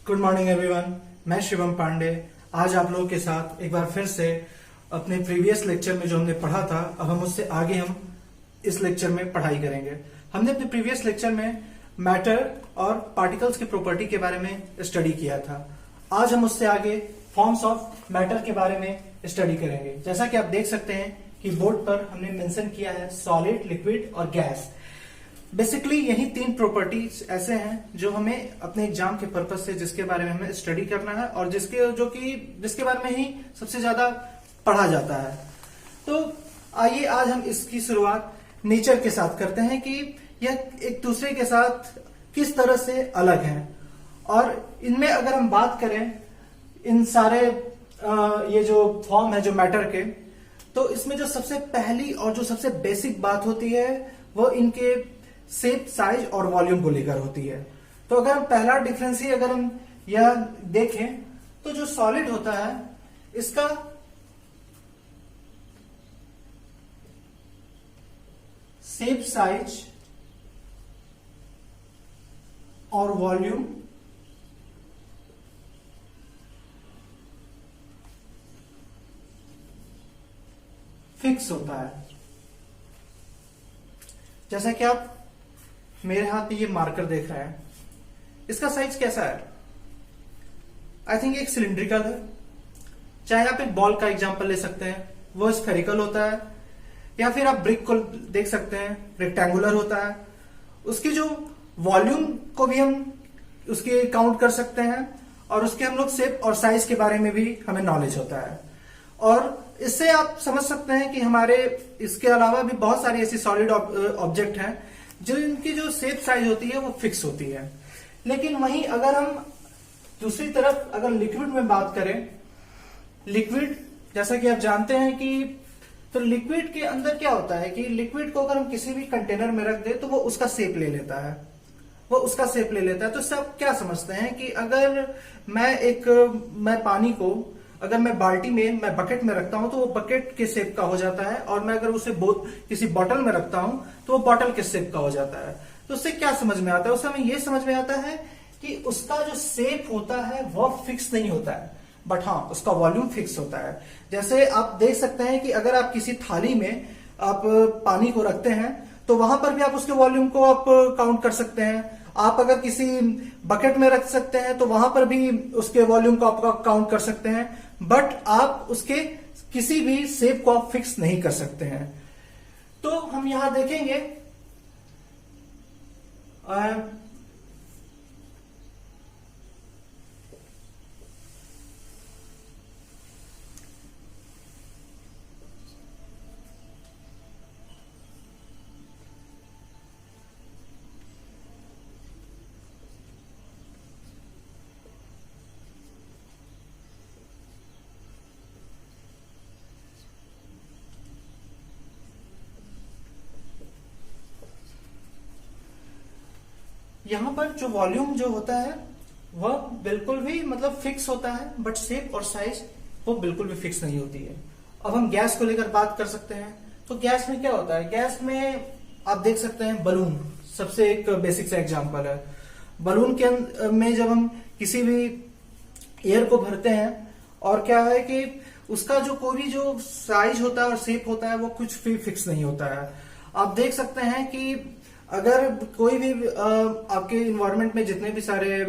Good morning everyone. मैं शिवम पांडे आज आप लोगों के साथ एक बार फिर से अपने प्रीवियस लेक्चर में जो हमने पढ़ा था, अब हम उससे आगे हम इस लेक्चर में पढ़ाई करेंगे। हमने अपने प्रीवियस लेक्चर में मैटर और पार्टिकल्स की प्रॉपर्टी के बारे में स्टडी किया था। आज हम उससे आगे फॉर्म्स ऑफ मैटर के बारे में स्टडी करेंगे। जैसा कि आप देख सकते हैं कि बोर्ड पर हमने मेंशन किया है सॉलिड, लिक्विड और गैस। बेसिकली यही तीन प्रॉपर्टीज ऐसे हैं जो हमें अपने एग्जाम के पर्पज से जिसके बारे में हमें स्टडी करना है और जिसके बारे में ही सबसे ज्यादा पढ़ा जाता है। तो आइए आज हम इसकी शुरुआत नेचर के साथ करते हैं कि यह एक दूसरे के साथ किस तरह से अलग हैं। और इनमें अगर हम बात करें इन सारे ये जो फॉर्म है जो मैटर के, तो इसमें जो सबसे पहली और जो सबसे बेसिक बात होती है वो इनके शेप, साइज और वॉल्यूम को लेकर होती है। तो अगर हम पहला डिफरेंस ही अगर हम यह देखें तो जो सॉलिड होता है इसका शेप, साइज और वॉल्यूम फिक्स होता है। जैसा कि आप मेरे हाथ में ये मार्कर देख रहे हैं, इसका साइज कैसा है? आई थिंक एक सिलिंड्रिकल है। चाहे आप एक बॉल का एग्जांपल ले सकते हैं, वो स्फेरिकल होता है, या फिर आप ब्रिक को देख सकते हैं, रेक्टेंगुलर होता है। उसकी जो वॉल्यूम को भी हम उसके काउंट कर सकते हैं और उसके हम लोग शेप और साइज के बारे में भी हमें नॉलेज होता है। और इससे आप समझ सकते हैं कि हमारे इसके अलावा भी बहुत सारी ऐसी सॉलिड ऑब्जेक्ट हैं जो इनकी जो शेप, साइज होती है वो फिक्स होती है। लेकिन वहीं अगर हम दूसरी तरफ अगर लिक्विड में बात करें, लिक्विड जैसा कि आप जानते हैं कि तो लिक्विड के अंदर क्या होता है कि लिक्विड को अगर हम किसी भी कंटेनर में रख दे तो वो उसका शेप ले लेता है, तो इससे आप क्या समझते हैं कि अगर मैं पानी को अगर मैं बाल्टी में, मैं बकेट में रखता हूं तो वो बकेट के शेप का हो जाता है, और मैं अगर उसे किसी बॉटल में रखता हूं तो वो बॉटल के शेप का हो जाता है। तो उससे क्या समझ में आता है? उससे हमें ये समझ में आता है कि उसका जो शेप होता है वह फिक्स नहीं होता है, बट हाँ उसका वॉल्यूम फिक्स होता है। जैसे आप देख सकते हैं कि अगर आप किसी थाली में आप पानी को रखते हैं तो वहां पर भी आप उसके वॉल्यूम को आप काउंट कर सकते हैं। आप अगर किसी बकेट में रख सकते हैं तो वहां पर भी उसके वॉल्यूम को आप काउंट कर सकते हैं, बट आप उसके किसी भी शेप को आप फिक्स नहीं कर सकते हैं। तो हम यहां देखेंगे यहां पर जो वॉल्यूम जो होता है वह बिल्कुल भी मतलब फिक्स होता है, बट शेप और साइज वो बिल्कुल भी फिक्स नहीं होती है। अब हम गैस को लेकर बात कर सकते हैं। तो गैस में क्या होता है? गैस में आप देख सकते हैं बलून सबसे एक बेसिक सा एग्जांपल है। बलून के में जब हम किसी भी एयर को भरते हैं और क्या है कि उसका जो कोई भी जो साइज होता है और शेप होता है वो कुछ भी फिक्स नहीं होता है। आप देख सकते हैं कि अगर कोई भी आपके इन्वायरमेंट में जितने भी सारे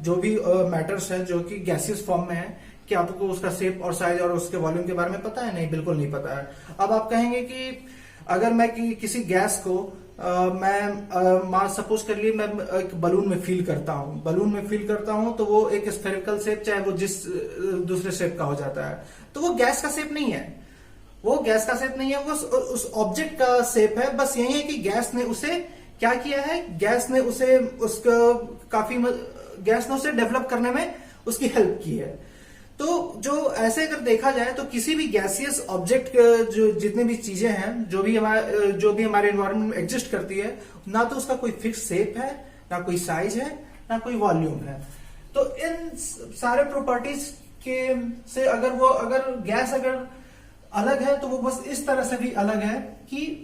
जो भी मैटर्स हैं जो कि गैसियस फॉर्म में है, कि आपको उसका शेप और साइज और उसके वॉल्यूम के बारे में पता है? नहीं, बिल्कुल नहीं पता है। अब आप कहेंगे कि अगर मैं किसी गैस को मैं सपोज कर लिए मैं एक बलून में फील करता हूं तो वो एक स्फेरिकल शेप, चाहे वो जिस दूसरे शेप का हो जाता है, तो वो गैस का शेप नहीं है। वो उस ऑब्जेक्ट का शेप है। बस यही है कि गैस ने उसे क्या किया है, गैस ने उसे डेवलप करने में उसकी हेल्प की है। तो जो ऐसे अगर देखा जाए तो किसी भी गैसियस ऑब्जेक्ट जो जितने भी चीजें हैं जो भी हमारे एनवायरनमेंट में एग्जिस्ट करती है, ना तो उसका कोई फिक्स शेप है, ना कोई साइज है, ना कोई वॉल्यूम है। तो इन सारे प्रॉपर्टीज के से अगर गैस अगर अलग है तो वो बस इस तरह से भी अलग है कि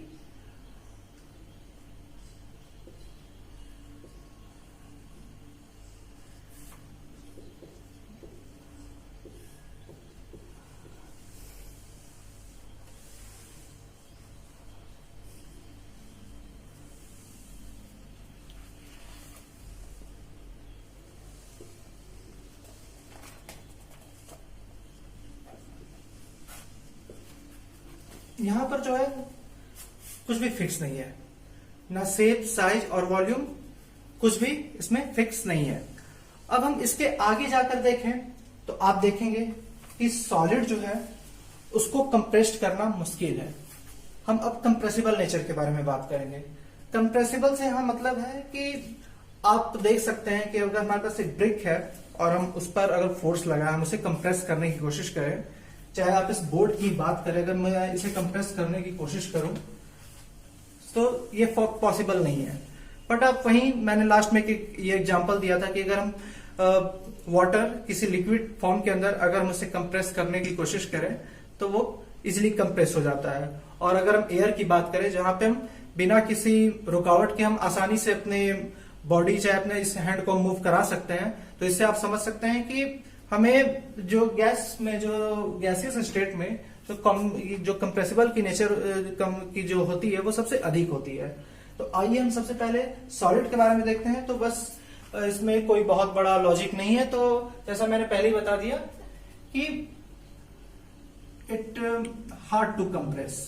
यहां पर जो है कुछ भी फिक्स नहीं है, ना शेप, साइज और वॉल्यूम कुछ भी इसमें फिक्स नहीं है। अब हम इसके आगे जाकर देखें तो आप देखेंगे कि सॉलिड जो है उसको कंप्रेस्ड करना मुश्किल है। हम अब कंप्रेसिबल नेचर के बारे में बात करेंगे। कंप्रेसिबल से हम मतलब है कि आप देख सकते हैं कि अगर हमारे पास एक ब्रिक है और हम उस पर अगर फोर्स लगाएं, हम उसे कंप्रेस करने की कोशिश करें, चाहे आप इस बोर्ड की बात करें, अगर मैं इसे कंप्रेस करने की कोशिश करूं तो ये पॉसिबल नहीं है। बट अब वहीं मैंने लास्ट में ये एग्जांपल दिया था कि अगर हम वाटर किसी लिक्विड फॉर्म के अंदर अगर हम उसे कंप्रेस करने की कोशिश करें तो वो इजिली कंप्रेस हो जाता है। और अगर हम एयर की बात करें जहां पे हम बिना किसी रुकावट के हम आसानी से अपने बॉडी चाहे अपने इस हैंड को मूव करा सकते हैं, तो इससे आप समझ सकते हैं कि हमें जो गैस में जो गैसियस स्टेट में जो कंप्रेसिबल की नेचर की जो होती है वो सबसे अधिक होती है। तो आइए हम सबसे पहले सॉलिड के बारे में देखते हैं। तो बस इसमें कोई बहुत बड़ा लॉजिक नहीं है। तो जैसा मैंने पहले ही बता दिया कि इट हार्ड टू कंप्रेस।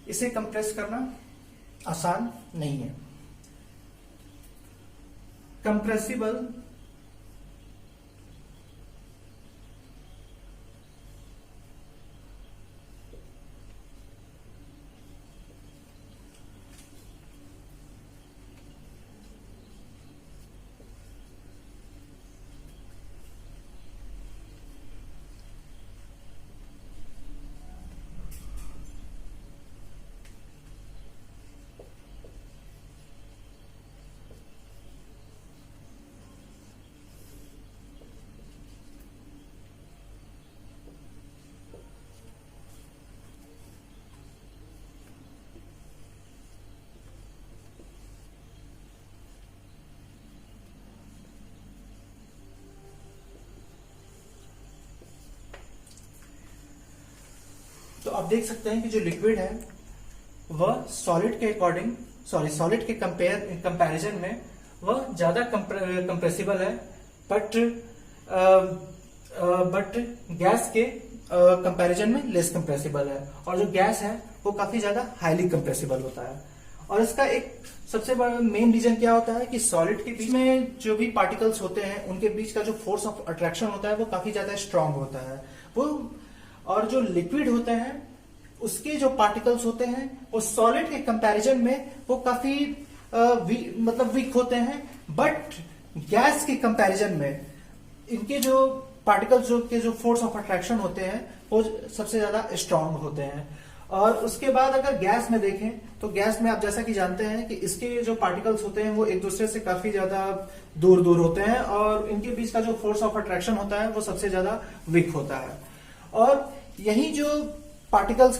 इसे कंप्रेस करना आसान नहीं है। कंप्रेसिबल तो आप देख सकते हैं कि जो लिक्विड है वह सॉलिड के अकॉर्डिंग सॉलिड के कंपैरिजन में वह ज्यादा कंप्रेसिबल है, बट गैस के कंपैरिजन में लेस कंप्रेसिबल है। और जो गैस है वो काफी ज्यादा हाईली कंप्रेसिबल होता है। और इसका एक सबसे बड़ा मेन रीजन क्या होता है कि सॉलिड के बीच में जो भी पार्टिकल्स होते हैं उनके बीच का जो फोर्स ऑफ अट्रैक्शन होता है वो काफी ज्यादा स्ट्रांग होता है। वो और जो लिक्विड होते हैं उसके जो पार्टिकल्स होते हैं वो सॉलिड के कंपैरिजन में वो काफी मतलब वीक होते हैं, बट गैस के कंपैरिजन में इनके जो पार्टिकल्स के जो फोर्स ऑफ अट्रैक्शन होते हैं वो सबसे ज्यादा स्ट्रांग होते हैं। और उसके बाद अगर गैस में देखें तो गैस में आप जैसा कि जानते हैं कि इसके जो पार्टिकल्स होते हैं वो एक दूसरे से काफी ज्यादा दूर दूर होते हैं और इनके बीच का जो फोर्स ऑफ अट्रैक्शन होता है वो सबसे ज्यादा वीक होता है। और यही जो पार्टिकल्स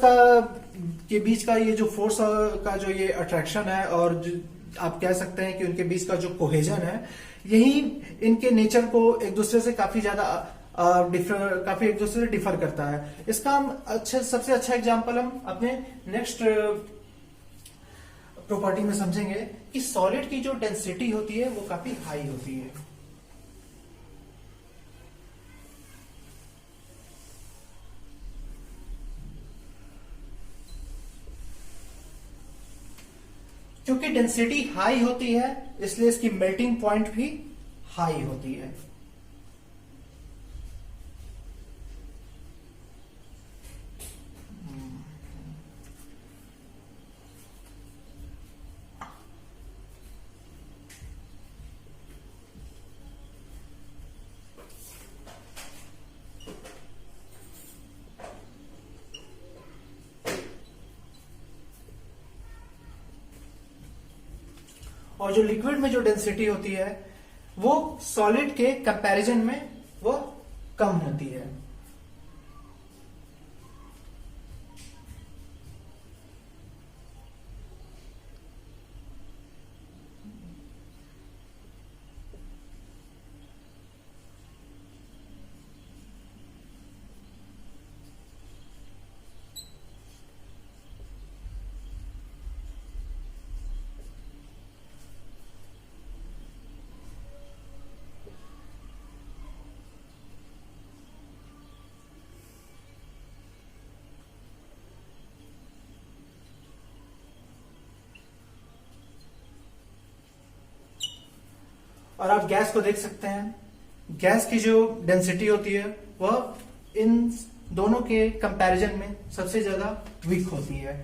के बीच का ये जो फोर्स का जो ये अट्रैक्शन है और आप कह सकते हैं कि उनके बीच का जो कोहेजन है, यही इनके नेचर को एक दूसरे से काफी ज्यादा काफी एक दूसरे से डिफर करता है। इसका हम सबसे अच्छा एग्जांपल हम अपने नेक्स्ट प्रॉपर्टी में समझेंगे कि सॉलिड की जो डेंसिटी होती है वो काफी हाई होती है। क्योंकि डेंसिटी हाई होती है इसलिए इसकी मेल्टिंग पॉइंट भी हाई होती है। और जो लिक्विड में जो डेंसिटी होती है वो सॉलिड के कंपैरिजन में वो कम होती है। और आप गैस को देख सकते हैं, गैस की जो डेंसिटी होती है वह इन दोनों के कंपैरिजन में सबसे ज्यादा वीक होती है।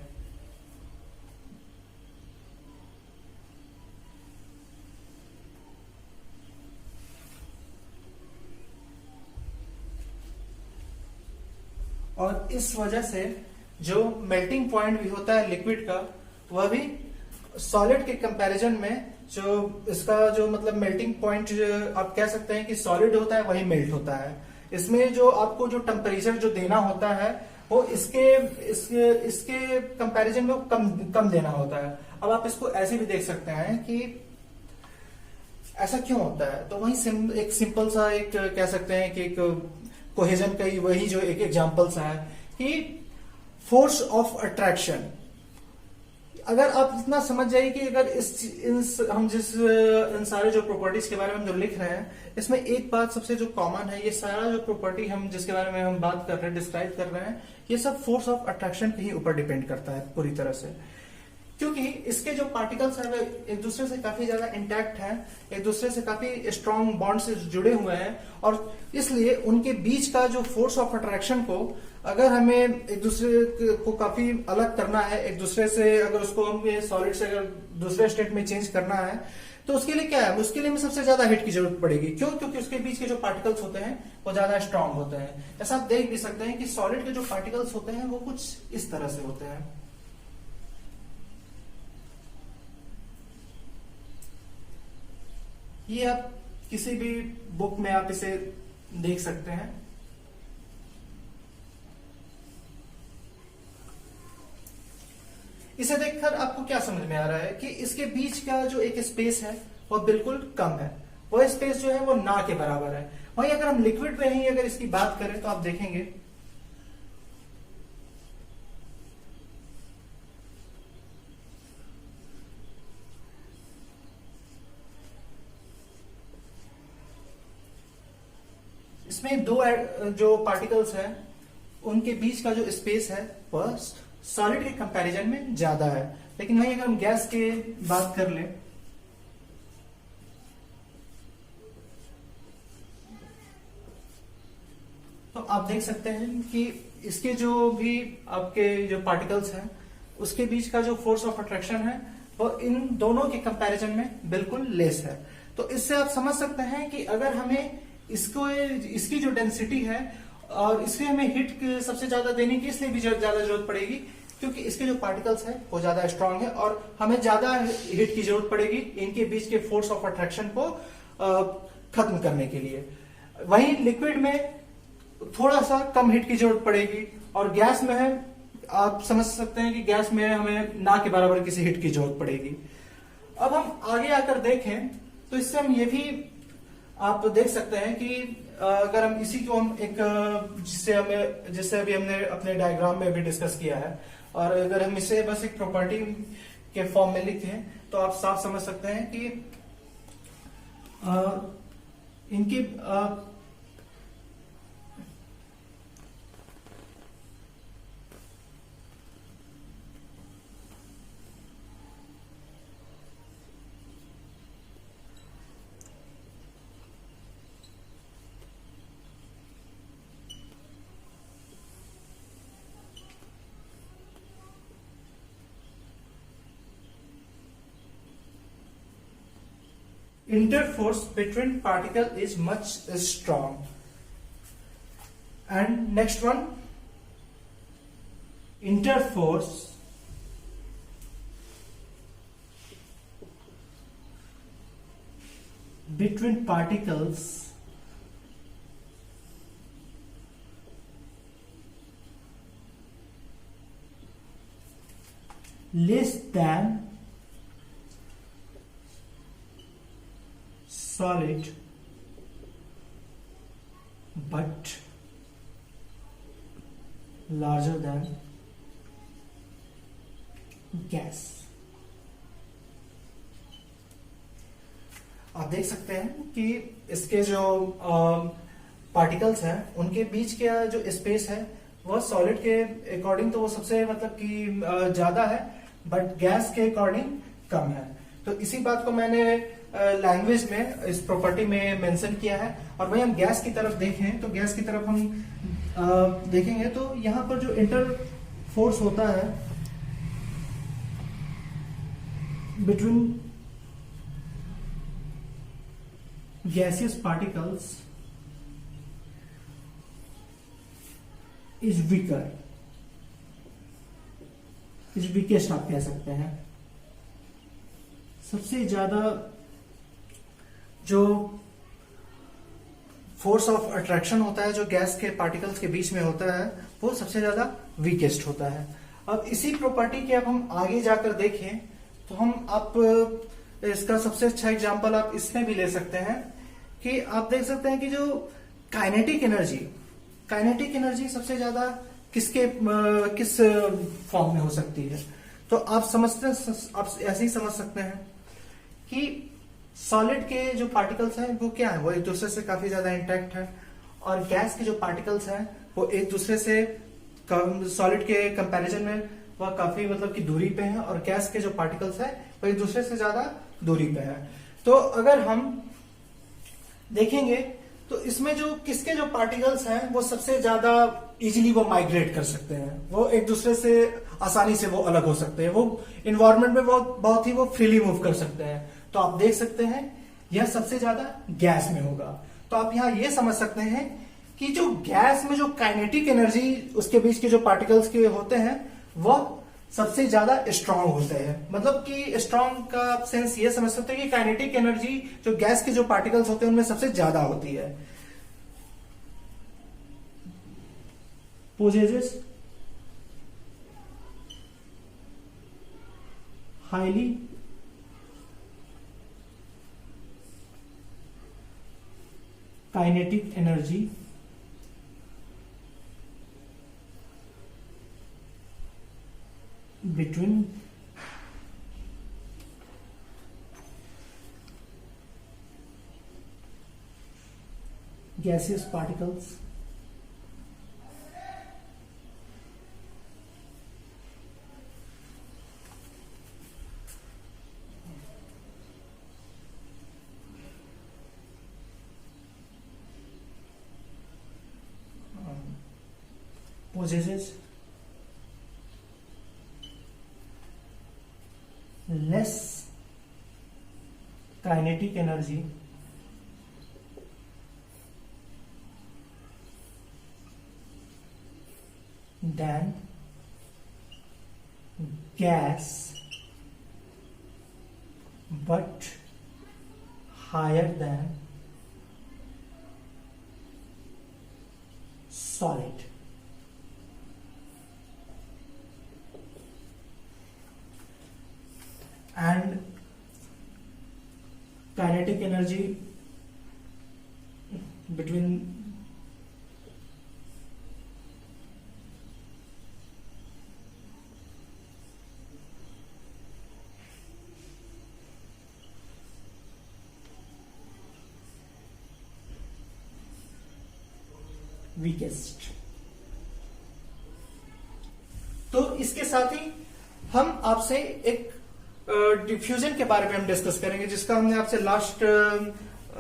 और इस वजह से जो मेल्टिंग पॉइंट भी होता है लिक्विड का, वह भी सॉलिड के कंपैरिजन में जो इसका जो मतलब मेल्टिंग पॉइंट आप कह सकते हैं कि सॉलिड होता है वही मेल्ट होता है। इसमें जो आपको जो टेम्परेचर जो देना होता है वो इसके कंपैरिजन में कम कम देना होता है। अब आप इसको ऐसे भी देख सकते हैं कि ऐसा क्यों होता है, तो वही एक सिंपल सा एक कह सकते हैं कि एक कोहेजन का ही वही जो एक एग्जांपल सा है कि फोर्स ऑफ अट्रैक्शन। अगर आप इतना समझ जाइए कि अगर इन सारे जो प्रॉपर्टीज के बारे में हम जो लिख रहे हैं, इसमें एक बात सबसे जो कॉमन है, ये सारा जो प्रॉपर्टी हम जिसके बारे में हम बात कर रहे हैं, डिस्क्राइब कर रहे हैं, ये सब फोर्स ऑफ अट्रैक्शन के ही ऊपर डिपेंड करता है पूरी तरह से। क्योंकि इसके जो पार्टिकल्स हैं वे एक दूसरे से काफी ज्यादा इंटैक्ट हैं, एक दूसरे से काफी स्ट्रॉन्ग बॉन्ड से जुड़े हुए हैं, और इसलिए उनके बीच का जो फोर्स ऑफ अट्रैक्शन को अगर हमें एक दूसरे को काफी अलग करना है, एक दूसरे से अगर उसको हम सॉलिड से अगर दूसरे स्टेट में चेंज करना है, तो उसके लिए क्या है, उसके लिए हमें सबसे ज्यादा हीट की जरूरत पड़ेगी। क्यों? क्योंकि उसके बीच के जो पार्टिकल्स होते हैं वो ज्यादा स्ट्रांग होते हैं। ऐसा आप देख भी सकते हैं कि सॉलिड के जो पार्टिकल्स होते हैं वो कुछ इस तरह से होते हैं। ये आप किसी भी बुक में आप इसे देख सकते हैं। इसे देखकर आपको क्या समझ में आ रहा है कि इसके बीच का जो एक स्पेस है वो बिल्कुल कम है, वो स्पेस जो है वो ना के बराबर है। वहीं अगर हम लिक्विड में ही अगर इसकी बात करें तो आप देखेंगे इसमें दो जो पार्टिकल्स हैं उनके बीच का जो स्पेस है वह सॉलिड के कंपैरिजन में ज्यादा है। लेकिन वहीं अगर हम गैस की बात कर लें तो आप देख सकते हैं कि इसके जो भी आपके जो पार्टिकल्स हैं उसके बीच का जो फोर्स ऑफ अट्रैक्शन है वो इन दोनों के कंपैरिजन में बिल्कुल लेस है। तो इससे आप समझ सकते हैं कि अगर हमें इसकी जो डेंसिटी है और इसमें हमें हीट सबसे ज्यादा देने की इसलिए भी ज्यादा जरूरत पड़ेगी क्योंकि इसके जो पार्टिकल्स है वो ज्यादा स्ट्रांग है और हमें ज्यादा हीट की जरूरत पड़ेगी इनके बीच के फोर्स ऑफ अट्रैक्शन को खत्म करने के लिए। वहीं लिक्विड में थोड़ा सा कम हीट की जरूरत पड़ेगी और गैस में है आप समझ सकते हैं कि गैस में हमें ना के बराबर किसी हीट की जरूरत पड़ेगी। अब हम आगे आकर देखें तो इससे हम ये भी आप देख सकते हैं कि अगर हम इसी को हम एक जिससे अभी हमने अपने डायग्राम में भी डिस्कस किया है और अगर हम इसे बस एक प्रॉपर्टी के फॉर्म में लिखें तो आप साफ समझ सकते हैं कि इनकी interforce between particle is much strong. And next one, interforce between particles less than solid but larger than gas। आप देख सकते हैं कि इसके जो पार्टिकल्स हैं उनके बीच का जो स्पेस है वह सॉलिड के अकॉर्डिंग तो वो सबसे मतलब कि ज्यादा है बट गैस के अकॉर्डिंग कम है। तो इसी बात को मैंने लैंग्वेज में इस प्रॉपर्टी में मेंशन किया है। और वही हम गैस की तरफ देखें तो गैस की तरफ हम देखेंगे तो यहां पर जो इंटर फोर्स होता है between gaseous particles is weaker, is weakest आप कह सकते हैं। सबसे ज्यादा जो फोर्स ऑफ अट्रैक्शन होता है जो गैस के पार्टिकल्स के बीच में होता है वो सबसे ज्यादा वीकेस्ट होता है। अब इसी प्रॉपर्टी के अब हम आगे जाकर देखें तो हम आप इसका सबसे अच्छा एग्जांपल आप इसमें भी ले सकते हैं कि आप देख सकते हैं कि जो काइनेटिक एनर्जी सबसे ज्यादा किस फॉर्म में हो सकती है। तो आप ऐसे ही समझ सकते हैं कि सॉलिड के जो पार्टिकल्स हैं वो क्या है, वो एक दूसरे से काफी ज्यादा इंटैक्ट है, और गैस के जो पार्टिकल्स हैं वो एक दूसरे से सॉलिड के कंपैरिजन में वह काफी मतलब की दूरी पे है, और गैस के जो पार्टिकल्स हैं वो एक दूसरे से ज्यादा दूरी पे है। तो अगर हम देखेंगे तो इसमें जो किसके जो पार्टिकल्स हैं वो सबसे ज्यादा इजीली वो माइग्रेट कर सकते हैं, वो एक दूसरे से आसानी से वो अलग हो सकते हैं, वो इन्वायरमेंट में बहुत ही वो फ्रीली मूव कर सकते हैं। तो आप देख सकते हैं यह सबसे ज्यादा गैस में होगा। तो आप यहां ये समझ सकते हैं कि जो गैस में जो काइनेटिक एनर्जी उसके बीच के जो पार्टिकल्स के होते हैं वह सबसे ज्यादा स्ट्रांग होते हैं। मतलब कि स्ट्रांग का सेंस ये समझ सकते हैं कि काइनेटिक एनर्जी जो गैस के जो पार्टिकल्स होते हैं उनमें सबसे ज्यादा होती है। possesses highly kinetic energy between gaseous particles possesses less kinetic energy than gas but higher than solid. And kinetic energy between weakest। तो इसके साथ ही हम आपसे एक डिफ्यूजन के बारे में हम डिस्कस करेंगे, जिसका हमने आपसे लास्ट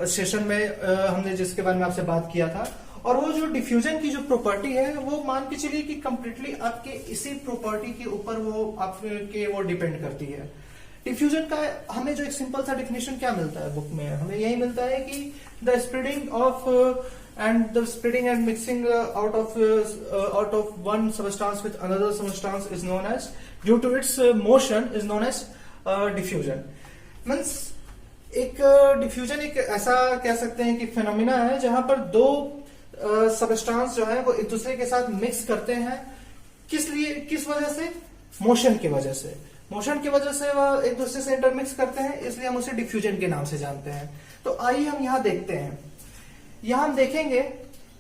सेशन में हमने जिसके बारे में आपसे बात किया था। और वो जो डिफ्यूजन की जो प्रॉपर्टी है वो मान के चलिए कि कंप्लीटली आपके इसी प्रॉपर्टी के ऊपर वो आपके वो डिपेंड करती है। डिफ्यूजन का हमें जो एक सिंपल सा डेफिनेशन क्या मिलता है बुक में, हमें यही मिलता है कि the spreading and mixing out of one substance with another substance is known as, due to its motion, is known as diffusion। Means एक डिफ्यूजन एक ऐसा कह सकते हैं कि फिनोमिना है जहां पर दो सबस्टांस जो है वो एक दूसरे के साथ मिक्स करते हैं। किस वजह से? मोशन की वजह से। मोशन की वजह से वह एक दूसरे से इंटरमिक्स करते हैं, इसलिए हम उसे डिफ्यूजन के नाम से जानते हैं। तो आइए हम यहां देखते हैं। यहां हम देखेंगे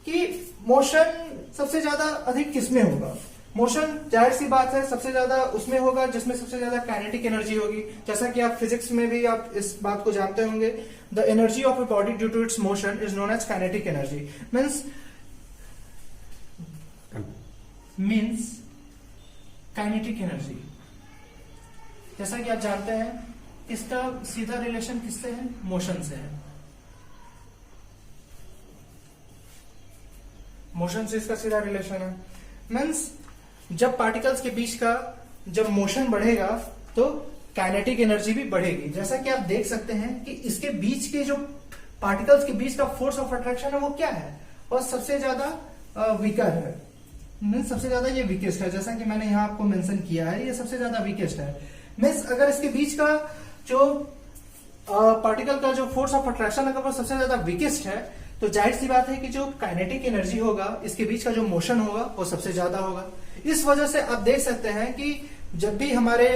कि मोशन सबसे ज्यादा अधिक किसमें होगा। मोशन जाहिर सी बात है सबसे ज्यादा उसमें होगा जिसमें सबसे ज्यादा काइनेटिक एनर्जी होगी। जैसा कि आप फिजिक्स में भी आप इस बात को जानते होंगे, the energy of a body due to its motion is known as kinetic energy. Means kinetic energy, जैसा कि आप जानते हैं इसका सीधा रिलेशन किससे है? मोशन से है। मोशन से इसका सीधा रिलेशन है। मीन्स जब पार्टिकल्स के बीच का जब मोशन बढ़ेगा तो काइनेटिक एनर्जी भी बढ़ेगी। जैसा कि आप देख सकते हैं कि इसके बीच के जो पार्टिकल्स के बीच का फोर्स ऑफ अट्रैक्शन है वो क्या है? और सबसे ज्यादा वीकर है, मीन्स सबसे ज्यादा ये वीकेस्ट है। जैसा कि मैंने यहाँ आपको मेंशन किया है, ये सबसे ज्यादा वीकेस्ट है। मीन्स अगर इसके बीच का जो पार्टिकल का जो फोर्स ऑफ अट्रैक्शन अगर वो सबसे ज्यादा वीकेस्ट है तो जाहिर सी बात है कि जो काइनेटिक एनर्जी होगा, इसके बीच का जो मोशन होगा वो सबसे ज्यादा होगा। इस वजह से आप देख सकते हैं कि जब भी हमारे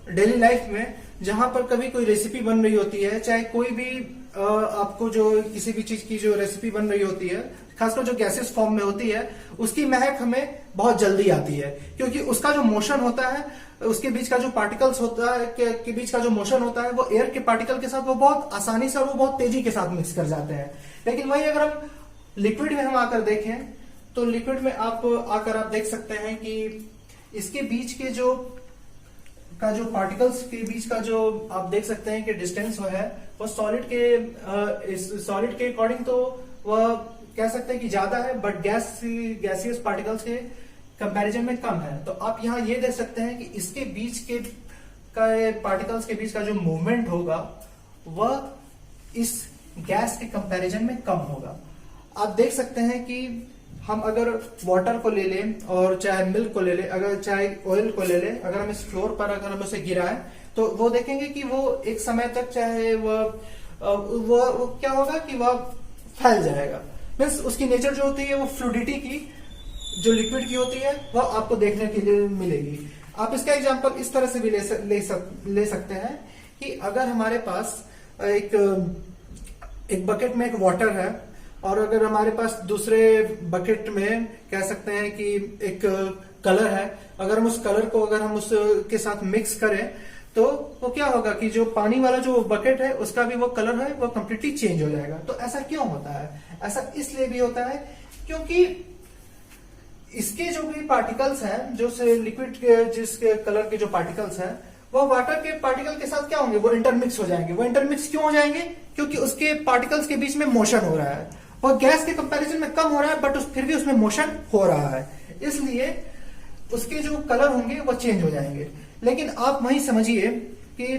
डेली लाइफ में जहां पर कभी कोई रेसिपी बन रही होती है, चाहे कोई भी आपको जो किसी भी चीज की जो रेसिपी बन रही होती है, खासकर जो गैसेस फॉर्म में होती है, उसकी महक हमें बहुत जल्दी आती है, क्योंकि उसका जो मोशन होता है, उसके बीच का जो पार्टिकल्स होता है के बीच का जो मोशन होता है वो एयर के पार्टिकल के साथ वो बहुत आसानी से और वो बहुत तेजी के साथ मिक्स कर जाते हैं। लेकिन वही अगर हम लिक्विड में हम आकर देखें तो लिक्विड में आप आकर आप देख सकते हैं कि इसके बीच के जो पार्टिकल्स के बीच का जो आप देख सकते हैं कि डिस्टेंस वो सॉलिड के अकॉर्डिंग तो वह कह सकते हैं कि ज्यादा है, बट गैसियस पार्टिकल्स के कंपैरिजन में कम है। तो आप यहाँ ये देख सकते हैं कि इसके बीच के पार्टिकल्स के बीच का जो मूवमेंट होगा वह इस गैस के कंपैरिजन में कम होगा। आप देख सकते हैं कि हम अगर वाटर को ले लें और चाहे मिल्क को ले लें, अगर चाहे ऑयल को ले लें, अगर हम इस फ्लोर पर अगर हम उसे गिराएं तो वो देखेंगे कि वो एक समय तक चाहे वो क्या होगा कि वह फैल जाएगा। मीन्स उसकी नेचर जो होती है वो फ्लूडिटी की जो लिक्विड की होती है वह आपको देखने के लिए मिलेगी। आप इसका एग्जांपल इस तरह से भी ले सकते हैं कि अगर हमारे पास एक बकेट में एक वाटर है और अगर हमारे पास दूसरे बकेट में कह सकते हैं कि एक कलर है, अगर हम उस कलर को अगर हम उसके साथ मिक्स करें तो वो क्या होगा कि जो पानी वाला जो बकेट है उसका भी वो कलर है वो कंप्लीटली चेंज हो जाएगा। तो ऐसा क्यों होता है? ऐसा इसलिए भी होता है क्योंकि इसके जो भी पार्टिकल्स हैं, जो लिक्विड के जिसके कलर के जो पार्टिकल्स हैं वो वाटर के पार्टिकल के साथ क्या होंगे? वो इंटरमिक्स हो जाएंगे। वो इंटरमिक्स क्यों हो जाएंगे? क्योंकि उसके पार्टिकल्स के बीच में मोशन हो रहा है और गैस के कंपैरिजन में कम हो रहा है, बट फिर भी उसमें मोशन हो रहा है, इसलिए उसके जो कलर होंगे वो चेंज हो जाएंगे। लेकिन आप वही समझिए कि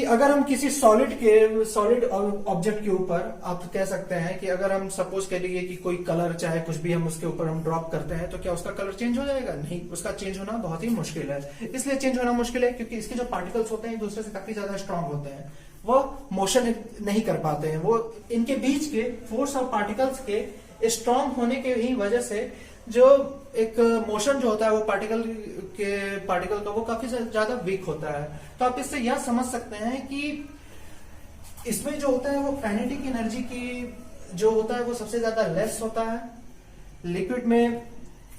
अगर हम किसी सॉलिड ऑब्जेक्ट के ऊपर आप कह सकते हैं कि अगर हम सपोज करिए कि कोई कलर चाहे कुछ भी हम उसके ऊपर हम ड्रॉप करते हैं तो क्या उसका कलर चेंज हो जाएगा? नहीं, उसका चेंज होना बहुत ही मुश्किल है। इसलिए चेंज होना मुश्किल है क्योंकि इसके जो पार्टिकल्स होते हैं एक दूसरे से काफी ज्यादा स्ट्रांग होते हैं, वो मोशन नहीं कर पाते हैं। वो इनके बीच के फोर्स ऑफ पार्टिकल्स के स्ट्रांग होने के ही वजह से जो एक मोशन जो होता है वो पार्टिकल का वो काफी ज्यादा वीक होता है। तो आप इससे यह समझ सकते हैं कि इसमें जो होता है वो काइनेटिक एनर्जी की जो होता है वो सबसे ज्यादा लेस होता है, लिक्विड में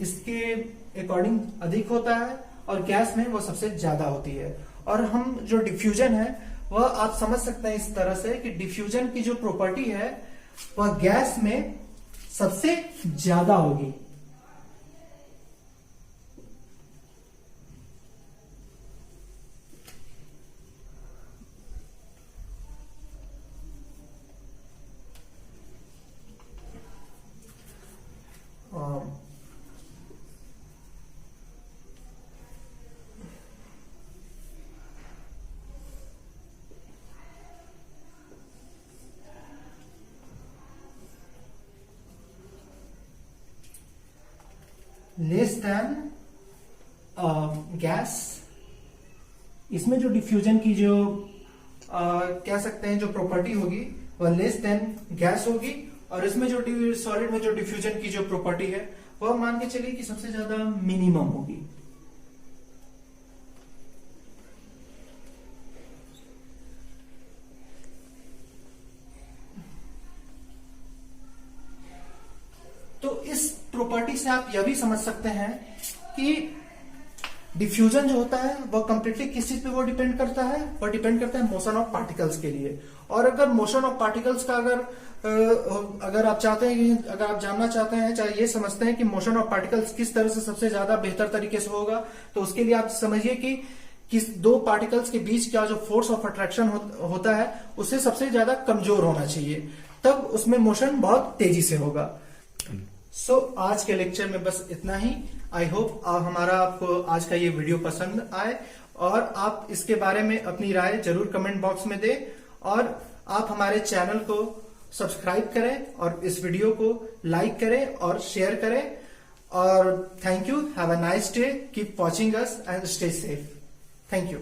इसके अकॉर्डिंग अधिक होता है और गैस में वो सबसे ज्यादा होती है। और हम जो डिफ्यूजन है वह आप समझ सकते हैं इस तरह से कि डिफ्यूजन की जो प्रॉपर्टी है वह गैस में सबसे ज्यादा होगी। लेस देन गैस, इसमें जो डिफ्यूजन की जो कह सकते हैं जो प्रॉपर्टी होगी वह लेस देन गैस होगी, और इसमें जो सॉलिड में जो डिफ्यूजन की जो प्रॉपर्टी है वह मान के चलिए कि सबसे ज्यादा मिनिमम होगी। तो इस प्रॉपर्टी से आप यह भी समझ सकते हैं कि डिफ्यूजन जो होता है वह कंप्लीटली किस चीज पे वो डिपेंड करता है? वह डिपेंड करता है मोशन ऑफ पार्टिकल्स के लिए। और अगर मोशन ऑफ पार्टिकल्स का अगर आप चाहते हैं कि अगर आप जानना चाहते हैं, चाहे ये समझते हैं कि मोशन ऑफ पार्टिकल्स किस तरह से सबसे ज्यादा बेहतर तरीके से होगा, तो उसके लिए आप समझिए कि कि दो पार्टिकल्स के बीच का जो फोर्स ऑफ अट्रैक्शन होता है उससे सबसे ज्यादा कमजोर होना चाहिए, तब उसमें मोशन बहुत तेजी से होगा। सो आज के लेक्चर में बस इतना ही। आई होप हमारा आपको आज का ये वीडियो पसंद आए और आप इसके बारे में अपनी राय जरूर कमेंट बॉक्स में दें और आप हमारे चैनल को सब्सक्राइब करें और इस वीडियो को लाइक करें और शेयर करें। और thank you, have a nice day, keep watching us and stay safe. Thank you.